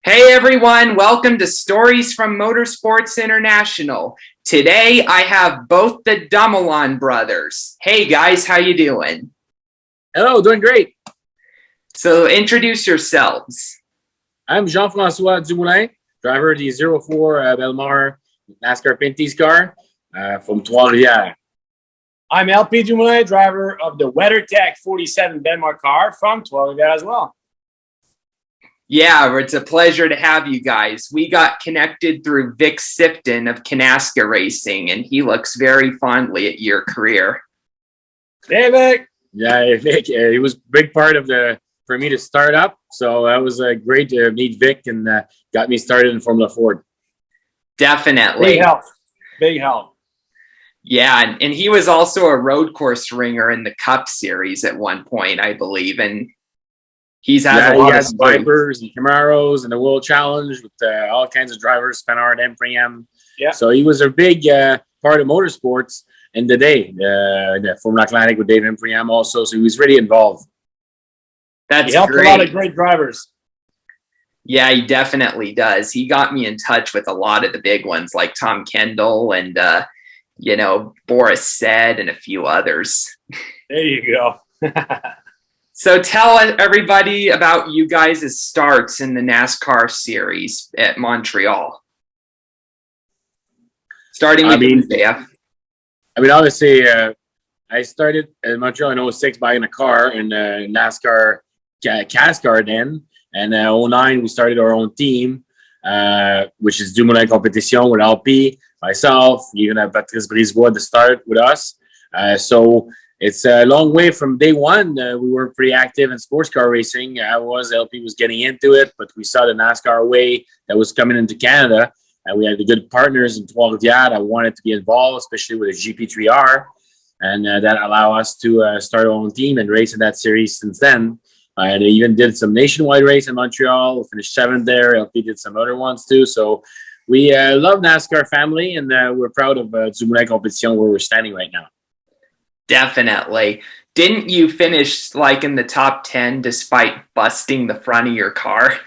Hey everyone, welcome to Stories from Motorsports International. Today I have both the Dumoulin brothers. Hey guys, how you doing? Hello, doing great. So introduce yourselves. I'm Jean-François Dumoulin, driver of the 04 Belmar NASCAR Pinty's car from Trois-Rivières. I'm LP Dumoulin, driver of the WeatherTech 47 Benmar car from Trois-Rivières as well. Yeah, it's a pleasure to have you guys. We got connected through Vic Sifton of CASCAR Racing, and he looks very fondly at your career. Hey, Vic. Yeah, Vic, he was a big part of for me to start up. So that was great to meet Vic and got me started in Formula Ford. Definitely. Big help. Big help. Yeah, and he was also a road course ringer in the Cup Series at one point, I believe, and he has Vipers and Camaros and the World Challenge with all kinds of drivers, Spanard and Priam. Yeah. So he was a big part of motorsports in the day, the Formula Atlantic with Dave and Priam also. So he was really involved. That's he helped great. A lot of great drivers. Yeah, he definitely does. He got me in touch with a lot of the big ones like Tom Kendall and, Boris Said and a few others. There you go. So tell everybody about you guys' starts in the NASCAR series at Montreal. Starting with Jeff. Obviously, I started in Montreal in 06 buying a car in NASCAR CASCAR then. And 09, we started our own team, which is Dumoulin Competition with LP, myself, even Patrice Brisebois to start with us. So it's a long way from day one. We were pretty active in sports car racing. LP was getting into it, but we saw the NASCAR way that was coming into Canada. And we had the good partners in Trois-Rivières that wanted to be involved, especially with a GP3R. And that allowed us to start our own team and race in that series since then. And they even did some nationwide race in Montreal. We finished 7th there. LP did some other ones too. So we love NASCAR family, and we're proud of Dumoulin Competition where we're standing right now. Definitely. Didn't you finish in the top 10 despite busting the front of your car?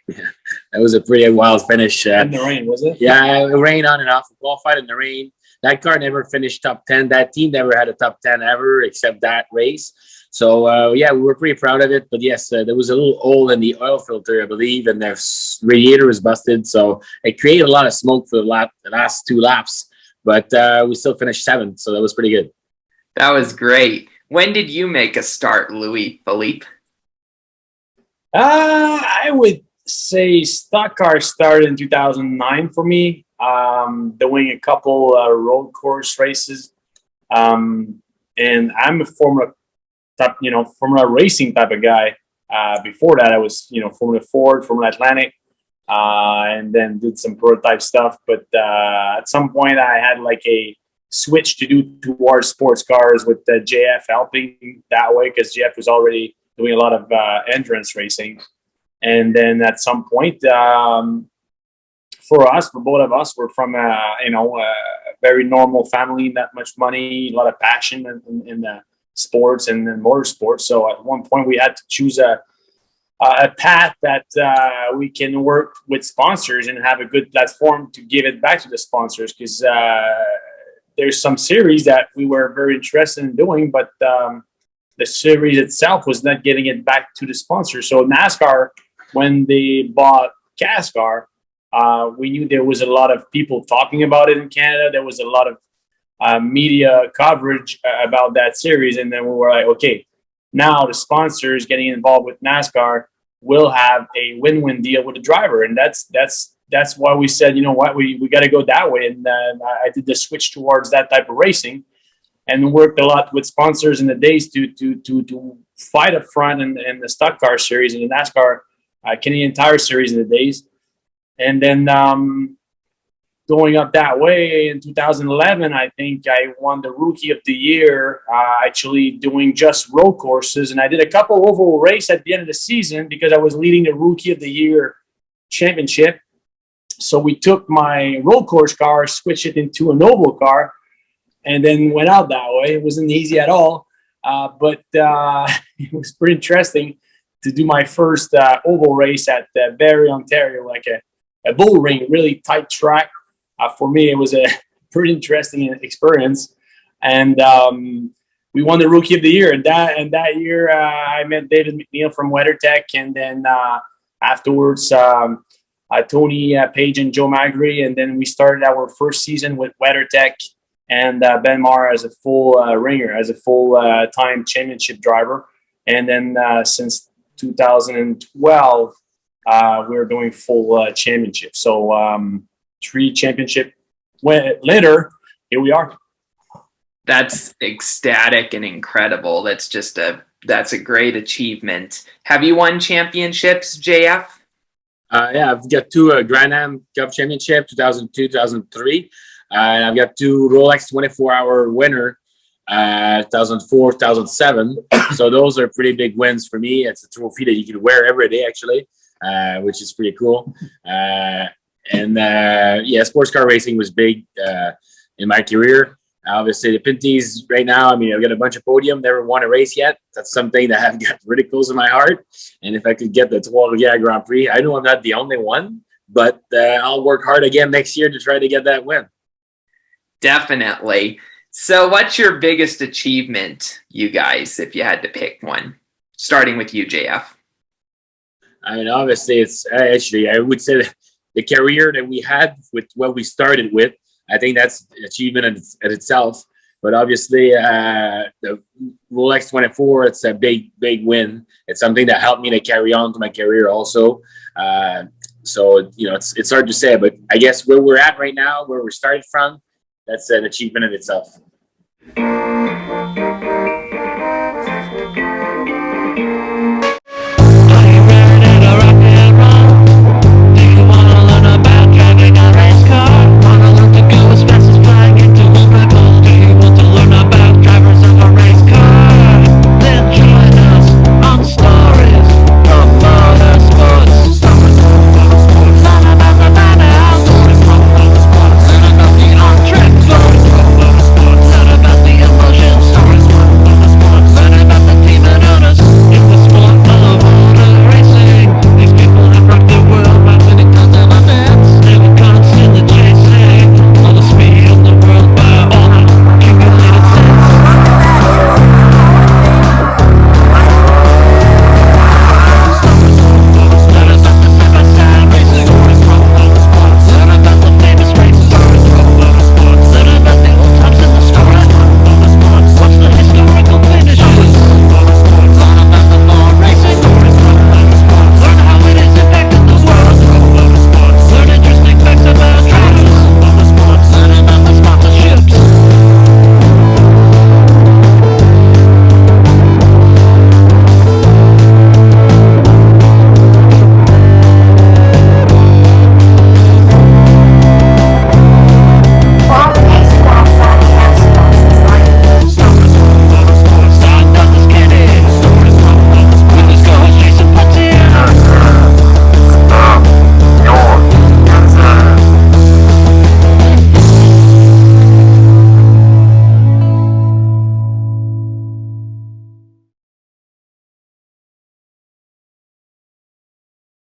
Yeah, that was a pretty wild finish. In the rain, was it? Yeah, it rained on and off. We qualified in the rain. That car never finished top 10. That team never had a top 10 ever except that race. So, we were pretty proud of it. But yes, there was a little hole in the oil filter, I believe, and the radiator was busted. So it created a lot of smoke for the last 2 laps. But we still finished 7th, so that was pretty good. That was great. When did you make a start, Louis Philippe? I would say stock car started in 2009 for me, doing a couple road course races. And I'm a Formula racing type of guy. Before that, I was, Formula Ford, Formula Atlantic, and then did some prototype stuff. But at some point, I had a switch to do towards sports cars with JF helping that way because JF was already doing a lot of endurance racing. And then at some point, for both of us, we're from a very normal family, not much money, a lot of passion in sports and motorsports. So at one point, we had to choose a path that we can work with sponsors and have a good platform to give it back to the sponsors because there's some series that we were very interested in doing, but the series itself was not getting it back to the sponsors. So NASCAR, when they bought CASCAR, we knew there was a lot of people talking about it in Canada. There was a lot of media coverage about that series. And then we were like, okay, now the sponsors getting involved with NASCAR will have a win-win deal with the driver. And that's why we said, you know what, we got to go that way. And I did the switch towards that type of racing and worked a lot with sponsors in the days to fight up front in the stock car series and the NASCAR Canadian Tire series in the days. And then going up that way in 2011, I think I won the Rookie of the Year, actually doing just road courses. And I did a couple oval race at the end of the season because I was leading the Rookie of the Year championship. So we took my road course car, switched it into an oval car, and then went out that way. It wasn't easy at all, but it was pretty interesting to do my first oval race at Barrie, Ontario, like a bull ring, really tight track. For me, it was a pretty interesting experience, and we won the Rookie of the Year. And that year, I met David McNeil from WeatherTech, and then afterwards, Tony Page and Joe Magri, and then we started our first season with WeatherTech and Ben Maher as a full ringer, as a full-time championship driver. And then since 2012, we're doing full championship. So 3 championship later, here we are. That's ecstatic and incredible. That's a great achievement. Have you won championships, JF? Yeah, I've got 2 Grand Am Cup Championship, 2002, 2003. And I've got 2 Rolex 24-hour winner, 2004, 2007. So those are pretty big wins for me. It's a trophy that you can wear every day, actually, which is pretty cool. Yeah, sports car racing was big in my career. Obviously, the Pinties right now, I mean, I've got a bunch of podium, never won a race yet. That's something that I've got really close in my heart. And if I could get the Trois-Rivières Grand Prix, I know I'm not the only one, but I'll work hard again next year to try to get that win. Definitely. So what's your biggest achievement, you guys, if you had to pick one? Starting with you, JF. I mean, obviously, it's actually, I would say that the career that we had with what we started with, I think that's an achievement in itself. But obviously, the Rolex 24, it's a big, big win. It's something that helped me to carry on to my career also. So, you know, it's hard to say, but I guess where we're at right now, where we started from, that's an achievement in itself.